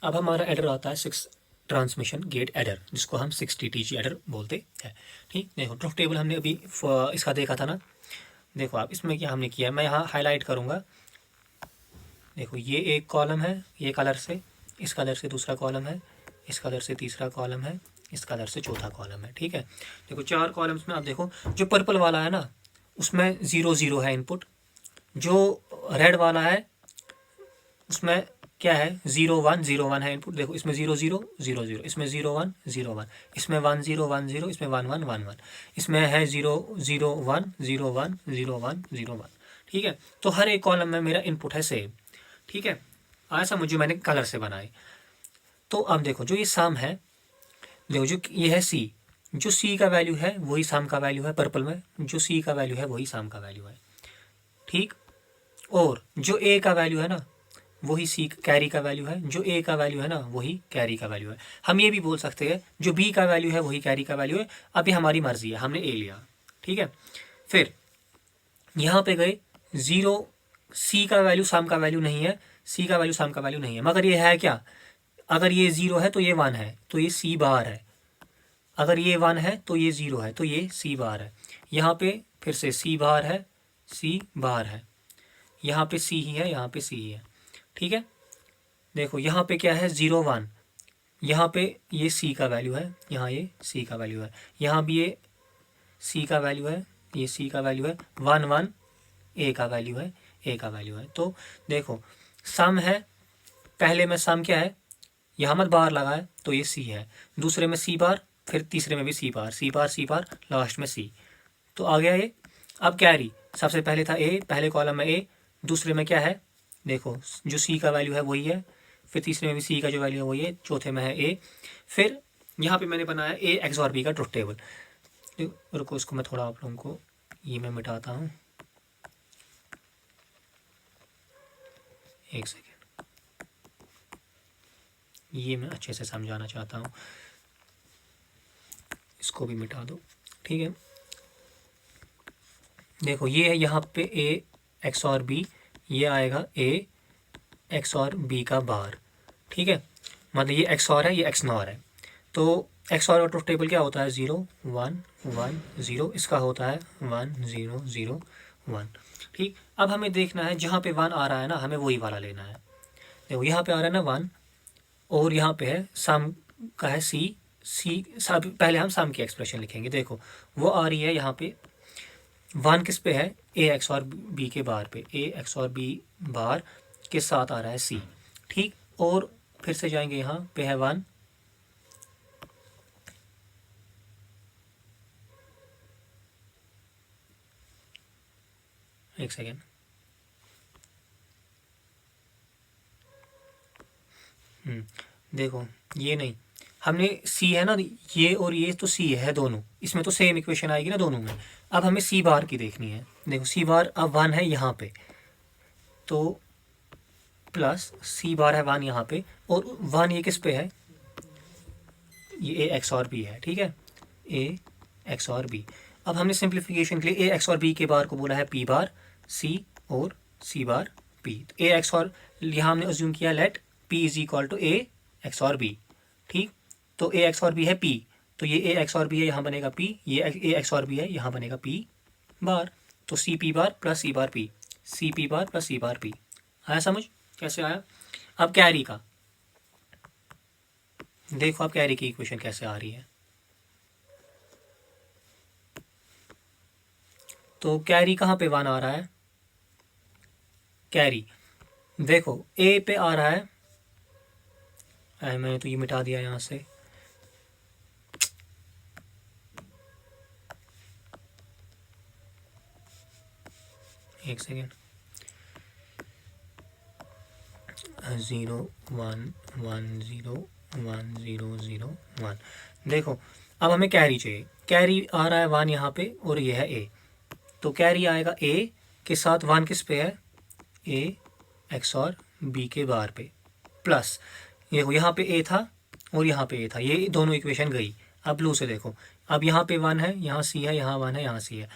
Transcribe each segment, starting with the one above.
अब हमारा एडर आता है 6 ट्रांसमिशन गेट एडर, जिसको हम 6TTG एडर बोलते हैं। ठीक, देखो ट्रुथ टेबल हमने अभी इसका देखा था ना। देखो आप इसमें क्या हमने किया है, मैं यहाँ हाईलाइट करूँगा। देखो ये एक कॉलम है, ये कलर से, इस कलर से दूसरा कॉलम है, इस कलर से तीसरा कॉलम है, इस कलर से चौथा कॉलम है। ठीक है, देखो 4 कॉलम्स में आप देखो, जो पर्पल वाला है ना उसमें 0 0 है इनपुट, जो रेड वाला है उसमें क्या है 0 1 0 1 है इनपुट। देखो इसमें 0 0 0 0, इसमें 0 1 0 1, इसमें 1 0 1 0, इसमें 1 1 1 1, इसमें है 0 0 1 0 1 0 1 0 1। ठीक है, तो हर एक कॉलम में मेरा इनपुट है सेम। ठीक है, आया समझ, जो मैंने कलर से बनाए। तो अब देखो जो ये सम है, देखो जो ये है सी, जो सी का वैल्यू है वही सम का वैल्यू है पर्पल में, जो सी का वैल्यू है वही सम का वैल्यू है। ठीक, और जो ए का वैल्यू है ना वही सी कैरी का वैल्यू है, जो ए का वैल्यू है ना वही कैरी का वैल्यू है। हम ये भी बोल सकते हैं जो बी का वैल्यू है वही कैरी का वैल्यू है। अब ये हमारी मर्जी है, हमने ए लिया। ठीक है, फिर यहाँ पे गए 0, सी का वैल्यू सम का वैल्यू नहीं है, सी का वैल्यू सम का वैल्यू नहीं है, मगर ये है क्या, अगर ये 0 है तो ये 1 है, तो ये सी बार है। अगर ये 1 है तो ये 0 है, तो ये सी बार है। यहाँ पे फिर से सी बार है, सी बार है, यहाँ पे सी ही है, यहाँ पे सी ही है। ठीक है, देखो यहाँ पे क्या है 0 1, यहाँ पे ये सी का वैल्यू है, यहाँ ये सी का वैल्यू है, यहाँ भी ये सी का वैल्यू है, ये सी का वैल्यू है, 1 1 ए का वैल्यू है, ए का वैल्यू है। तो देखो सम है, पहले में सम क्या है, यहाँ मत बार लगा है तो ये सी है, दूसरे में सी बार, फिर तीसरे में भी सी बार, सी बार सी बार, लास्ट में सी। तो आ गया ये। अब कैरी, सबसे पहले था ए, पहले कॉलम में ए, दूसरे में क्या है, देखो जो सी का वैल्यू है वही है, फिर तीसरे में भी सी का जो वैल्यू है वही है, चौथे में है ए। फिर यहाँ पे मैंने बनाया ए एक्स और बी का ट्रुथ टेबल। रुको इसको मैं थोड़ा आप लोगों को ये मैं मिटाता हूँ, एक सेकेंड, ये मैं अच्छे से समझाना चाहता हूँ, इसको भी मिटा दो। ठीक है, देखो ये है यहाँ पे ए एक्स और बी, ये आएगा ए एक्स और बी का बार। ठीक है, मतलब ये एक्स और है, ये एक्स नॉर है। तो एक्स और ट्रुथ टेबल क्या होता है 0 1 1 0, इसका होता है 1 0 0 1। ठीक, अब हमें देखना है जहाँ पे 1 आ रहा है ना हमें वही वाला लेना है। देखो यहाँ पे आ रहा है ना 1, और यहाँ पे है सम का है सी, सी सब पहले हम सम की एक्सप्रेशन लिखेंगे। देखो वो आ रही है यहाँ पे 1 किस पे है, ए एक्स और बी के बार पे, ए एक्स और बी बार के साथ आ रहा है सी। ठीक, और फिर से जाएंगे यहाँ पे है 1, एक सेकेंड, देखो ये नहीं, हमने सी है ना, ये और ये तो सी है दोनों, इसमें तो सेम इक्वेशन आएगी ना दोनों में। अब हमें सी बार की देखनी है। देखो सी बार अब 1 है यहाँ पे, तो प्लस सी बार है 1 यहाँ पे, और 1 ये किस पे है, ये ए एक्स और बी है। ठीक है, ए एक्स और बी। अब हमने सिंप्लीफिकेशन के लिए ए एक्स और बी के बार को बोला है पी बार, सी और सी बार पी। ए एक्स और यहाँ हमने अज्यूम किया let P is equal to A X और बी। ठीक, तो ए एक्स और बी है पी, तो ये ए एक्स और बी है, यहाँ बनेगा पी, ये ए एक्स और बी है, यहाँ बनेगा पी बार। तो C P bar plus C bar P, C P bar plus C bar P. आया समझ कैसे आया। अब कैरी का देखो, अब कैरी की इक्वेशन कैसे आ रही है। तो कैरी कहाँ पे 1 आ रहा है, कैरी देखो ए पे आ रहा है, मैंने तो ये मिटा दिया यहाँ से, एक सेकेंड, 0 1 1 0 1 0 0 1। देखो अब हमें कैरी चाहिए, कैरी आ रहा है 1 यहाँ पे और ये है ए, तो कैरी आएगा ए के साथ 1 किस पे है, ए एक्स और बी के बार पे, प्लस देखो यहाँ पे ए था और यहाँ पे ए था, ये दोनों इक्वेशन गई। अब ब्लू से देखो, अब यहाँ पे 1 है, यहाँ सी है, यहाँ 1 है, यहाँ सी है,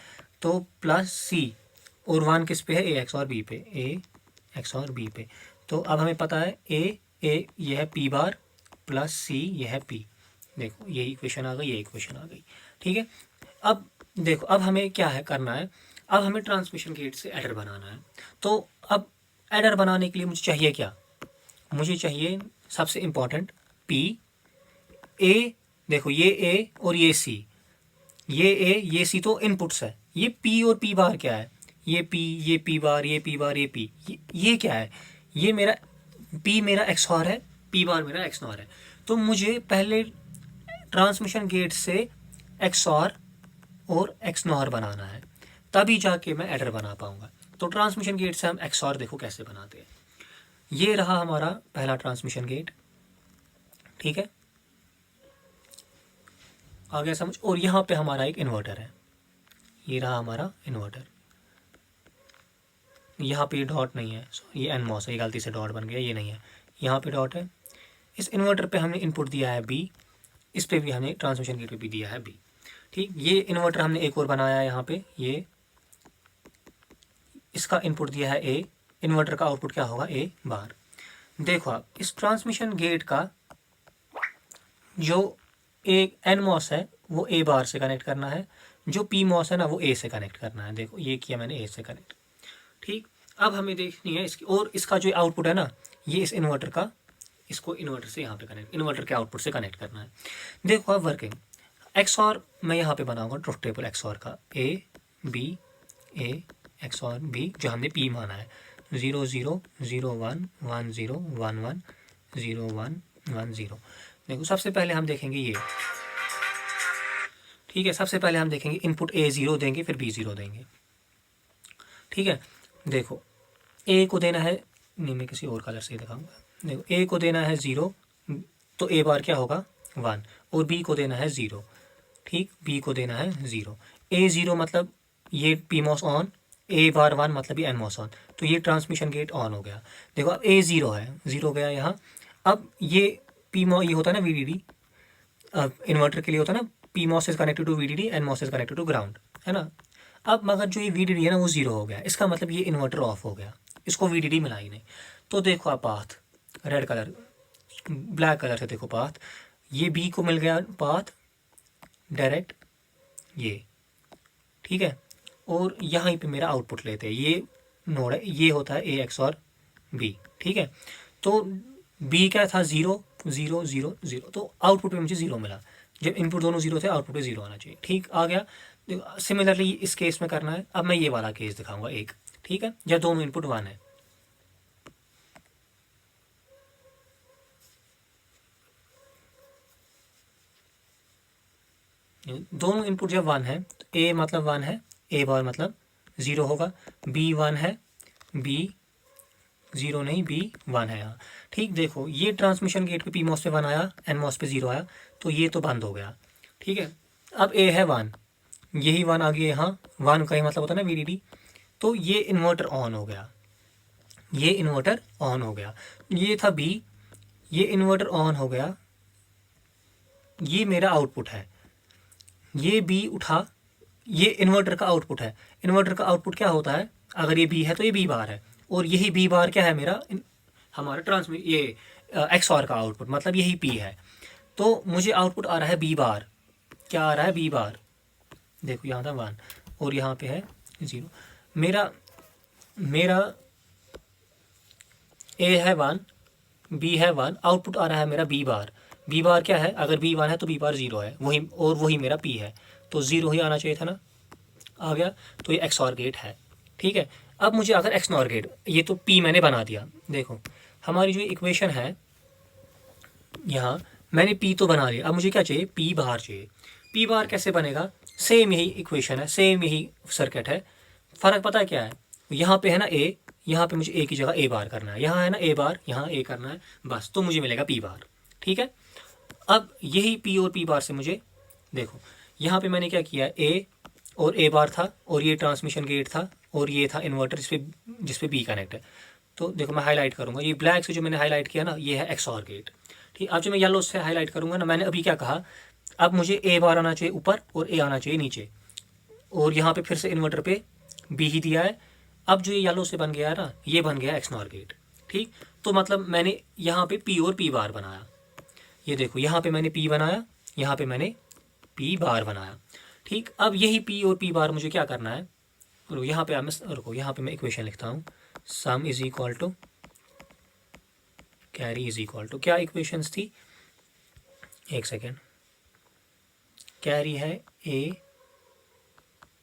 तो प्लस सी और 1 किस पे है, ए एक्स और बी पे, ए एक्स और बी पे। तो अब हमें पता है ए ए ये है पी बार प्लस सी ये है पी। देखो ये इक्वेशन आ गई, ये इक्वेशन आ गई। ठीक है, अब देखो अब हमें क्या है करना है, अब हमें ट्रांसमिशन गेट से एडर बनाना है। तो अब एडर बनाने के लिए मुझे चाहिए क्या, मुझे चाहिए सबसे इम्पोर्टेंट पी ए। देखो ये ए और ये सी, ये ए ये सी तो इनपुट्स है। ये पी और पी बार क्या है, ये पी ये पी बार ये पी बार ये पी, ये क्या है, ये मेरा पी मेरा एक्सऑर है, पी बार मेरा एक्सनॉर है। तो मुझे पहले ट्रांसमिशन गेट से एक्सऑर और एक्सनॉर बनाना है, तभी जाके मैं एडर बना पाऊंगा। तो ट्रांसमिशन गेट से हम एक्सऑर देखो कैसे बनाते हैं। ये रहा हमारा पहला ट्रांसमिशन गेट, ठीक है, आ गया समझ। और यहाँ पे हमारा एक इन्वर्टर है, ये रहा हमारा इन्वर्टर। यहाँ पे डॉट नहीं है, ये एनमॉस है, ये गलती से डॉट बन गया, ये नहीं है, यहाँ पे डॉट है। इस इन्वर्टर पे हमने इनपुट दिया है बी, इस पे भी हमने ट्रांसमिशन गेट पे भी दिया है बी। ठीक, ये इन्वर्टर हमने एक और बनाया है यहाँ पे, ये इसका इनपुट दिया है ए, इन्वर्टर का आउटपुट क्या होगा ए बार। देखो आप इस ट्रांसमिशन गेट का जो एक एन मॉस है वो ए बार से कनेक्ट करना है, जो पी मॉस है ना वो ए से कनेक्ट करना है। देखो ये किया मैंने ए से कनेक्ट। ठीक, अब हमें देखनी है इसकी, और इसका जो आउटपुट है ना ये इस इन्वर्टर का, इसको इन्वर्टर से यहाँ पे कनेक्ट, इन्वर्टर के आउटपुट से कनेक्ट करना है। देखो अब वर्किंग एक्सऑर मैं यहाँ पे बनाऊंगा ट्रुथ टेबल एक्सऑर का, ए एक्सऑर बी जो हमने पी माना है, 0 0 0 1 1 0 1 1 0 1 1 0। देखो सबसे पहले हम देखेंगे ये, ठीक है, सबसे पहले हम देखेंगे इनपुट ए 0 देंगे फिर बी 0 देंगे। ठीक है, देखो ए को देना है, नहीं मैं किसी और कलर से दिखाऊंगा। देखो ए को देना है 0, तो ए बार क्या होगा 1, और बी को देना है 0। ठीक, बी को देना है 0, ए 0 मतलब ये पी मॉस ऑन, ए बार 1 मतलब ये एन मॉस ऑन, तो ये ट्रांसमिशन गेट ऑन हो गया। देखो अब ए 0 है, 0 गया यहाँ। अब ये पी मॉस ये होता है ना वीडीडी, इन्वर्टर के लिए होता है ना, P MOS is connected to VDD, N MOS is connected to ground, है ना। अब मगर जो ये वीडीडी है ना वो 0 हो गया, इसका मतलब ये इन्वर्टर ऑफ हो गया, इसको वीडीडी मिला ही नहीं। तो देखो आप path red colour black colour से देखो पाथ, ये बी को मिल गया पाथ डायरेक्ट ये, ठीक है। और यहाँ पे मेरा आउटपुट लेते हैं, ये नोड है, ये होता है ए एक्स और बी, ठीक है। तो बी क्या था 0 0 0 0, तो आउटपुट पे मुझे 0 मिला। जब इनपुट दोनों 0 थे आउटपुट पे 0 आना चाहिए, ठीक आ गया। सिमिलरली इस केस में करना है। अब मैं ये वाला केस दिखाऊंगा एक, ठीक है, जब दोनों इनपुट 1 है। दोनों इनपुट जब 1 है तो ए मतलब 1 है, ए बार मतलब 0 होगा, बी 1 है, बी 0 नहीं बी 1 है यहाँ। ठीक, देखो ये ट्रांसमिशन गेट पे पी मॉस पे 1 आया, एन मॉस पे 0 आया, तो ये तो बंद हो गया। ठीक है, अब ए है 1, यही 1 आ गया यहाँ, 1 का ही मतलब होता है ना वीडीडी, तो ये इन्वर्टर ऑन हो गया, ये इन्वर्टर ऑन हो गया। ये था बी, ये इन्वर्टर ऑन हो गया, ये मेरा आउटपुट है, ये बी उठा, ये इन्वर्टर का आउटपुट है। इन्वर्टर का आउटपुट क्या होता है, अगर ये बी है तो ये बी बार है, और यही बी बार क्या है मेरा हमारा ट्रांसमिट ये एक्सऑर का आउटपुट, मतलब यही पी है। तो मुझे आउटपुट आ रहा है बी बार, क्या आ रहा है बी बार, देखो यहाँ था 1 और यहाँ पे है 0। मेरा मेरा ए है 1, बी है 1, आउटपुट आ रहा है मेरा बी बार। बी बार क्या है, अगर बी 1 है तो बी बार 0 है, वही और वही मेरा पी है, तो 0 ही आना चाहिए था ना, आ गया। तो ये एक्सऑर गेट है, ठीक है। अब मुझे अगर एक्सनॉर गेट, ये तो पी मैंने बना दिया, देखो हमारी जो इक्वेशन है यहाँ मैंने पी तो बना लिया, अब मुझे क्या चाहिए, पी बार चाहिए। पी बार कैसे बनेगा, सेम यही इक्वेशन है, सेम यही सर्किट है, फ़र्क पता है क्या है, यहाँ पे है ना ए, यहाँ पे मुझे ए की जगह ए बार करना है, यहाँ है ना ए बार, यहाँ ए करना है, बस तो मुझे मिलेगा पी बार, ठीक है। अब यही पी और पी बार से मुझे देखो यहाँ पे मैंने क्या किया, ए और ए बार था, और ये ट्रांसमिशन गेट था, और ये था इन्वर्टर जिसपे बी कनेक्ट है। तो देखो मैं हाईलाइट करूँगा, ये ब्लैक से जो मैंने हाईलाइट किया ना ये है एक्सऑर गेट, ठीक। अब जो मैं येलो से हाईलाइट करूँगा ना, मैंने अभी क्या कहा, अब मुझे ए बार आना चाहिए ऊपर और ए आना चाहिए नीचे, और यहाँ पे फिर से इन्वर्टर पे बी ही दिया है। अब जो ये येलो से बन गया है ना, ये बन गया एक्सनॉर गेट, ठीक। तो मतलब मैंने यहाँ पे पी और पी बार बनाया, ये देखो यहाँ पे मैंने पी बनाया, यहाँ पे मैंने पी बार बनाया। ठीक, अब यही पी और पी बार मुझे क्या करना है, यहाँ पे रुको, यहाँ पे मैं इक्वेशन लिखता हूँ, sum is equal to carry is equal to, क्या इक्वेशंस थी, एक सेकेंड, कैरी है A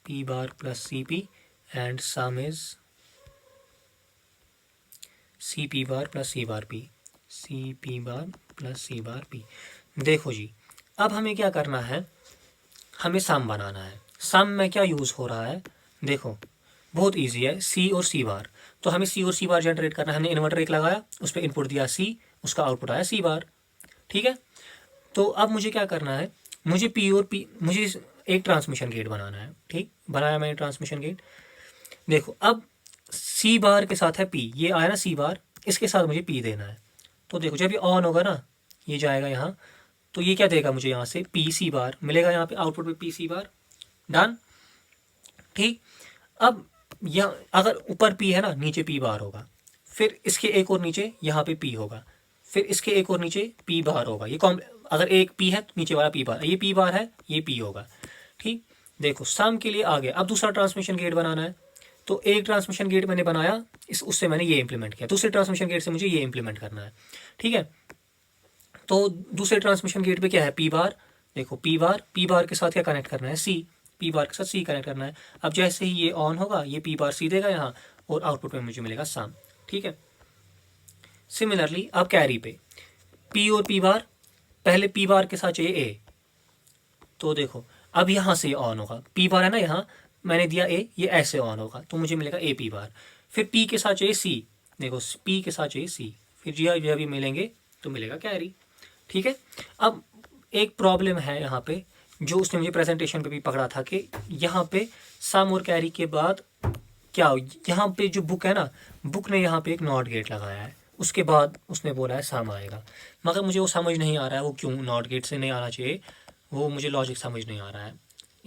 P bar plus C P and sum इज C P bar plus C bar P, C P bar plus C bar P. देखो जी, अब हमें क्या करना है, हमें सम बनाना है। सम में क्या यूज़ हो रहा है, देखो बहुत इजी है, सी और सी बार। तो हमें सी और सी बार जनरेट करना है, हमने इन्वर्टर एक लगाया, उस पर इनपुट दिया सी, उसका आउटपुट आया सी बार। ठीक है, तो अब मुझे क्या करना है, मुझे पी और पी, मुझे एक ट्रांसमिशन गेट बनाना है। ठीक, बनाया मैंने ट्रांसमिशन गेट। देखो अब सी बार के साथ है पी, ये आया ना सी बार, इसके साथ मुझे पी देना है। तो देखो जब ये ऑन होगा ना, ये जाएगा यहाँ, तो ये क्या देगा मुझे, यहाँ से पी सी बार मिलेगा, यहाँ पे आउटपुट पे पी सी बार, डन। ठीक, अब यहाँ अगर ऊपर पी है ना, नीचे पी बार होगा, फिर इसके एक और नीचे यहाँ पे पी होगा, फिर इसके एक और नीचे पी बार होगा। ये अगर एक पी है तो नीचे वाला पी बार, ये पी बार है, ये पी होगा। ठीक, देखो सम के लिए आ गया। अब दूसरा ट्रांसमिशन गेट बनाना है, तो एक ट्रांसमिशन गेट मैंने बनाया, उससे मैंने ये इंप्लीमेंट किया, दूसरे ट्रांसमिशन गेट से मुझे ये इंप्लीमेंट करना है। ठीक है, तो दूसरे ट्रांसमिशन गेट पे क्या है, पी बार। देखो पी बार के साथ क्या कनेक्ट करना है, सी, पी बार के साथ सी कनेक्ट करना है। अब जैसे ही ये ऑन होगा, ये पी बार सी देगा यहाँ, और आउटपुट में मुझे मिलेगा सम। ठीक है, सिमिलरली अब कैरी पे पी और पी बार, पहले पी बार के साथ चाहिए ए, तो देखो अब यहाँ से ऑन होगा, पी बार है ना यहाँ, मैंने दिया ए, ये ऐसे ऑन होगा, तो मुझे मिलेगा ए पी बार। फिर पी के साथ चाहिए सी, देखो पी के साथ चाहिए सी, फिर जब भी मिलेंगे तो मिलेगा कैरी। ठीक है, अब एक प्रॉब्लम है यहाँ पे, जो उसने मुझे प्रेजेंटेशन पे भी पकड़ा था, कि यहाँ पे सम और कैरी के बाद क्या, यहाँ पे जो बुक है ना, बुक ने यहाँ पे एक नॉट गेट लगाया है, उसके बाद उसने बोला है सम आएगा, मगर मुझे वो समझ नहीं आ रहा है वो क्यों नॉट गेट से नहीं आना चाहिए, वो मुझे लॉजिक समझ नहीं आ रहा है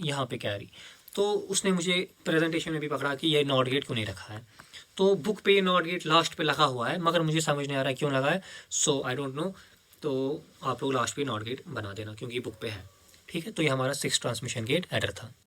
यहाँ पे कैरी। तो उसने मुझे प्रेजेंटेशन में भी पकड़ा कि ये नॉट गेट क्यों नहीं रखा है, तो बुक पे ये नॉट गेट लास्ट पे लगा हुआ है, मगर मुझे समझ नहीं आ रहा है क्यों लगा है, सो आई डोंट नो। तो आप लोग लास्ट पे नॉट गेट बना देना क्योंकि बुक पे है। ठीक है, तो ये हमारा 6 ट्रांसमिशन गेट एडर था।